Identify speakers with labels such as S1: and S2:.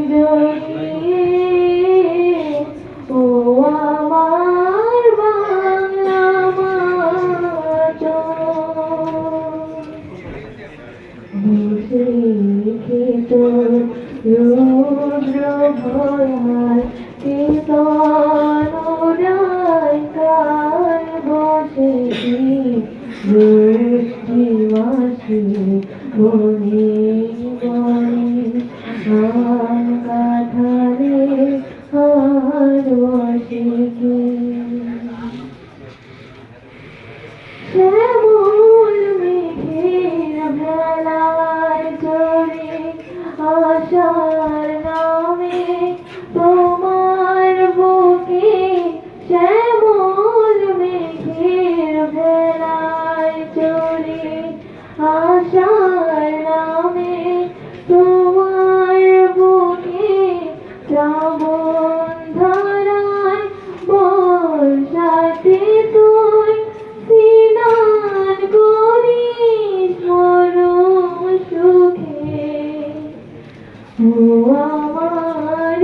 S1: জড়িয়ে ও আমার বাংলা বসে খেত রুদ্র ভয়াল কীর্তন রায় বসে মাসে বনে বনে কাঠারে হার বসে শ্যামল মেঘের ভেলায় চড়ে আশার নামে তোমার বুকে শ্যামল মেঘের ভেলায় চড়ে আশার নামে তোমার বুকে শ্রাবণ ধারায় বর্ষাতে তুই স্নান করিস মরম সুখে ও আমার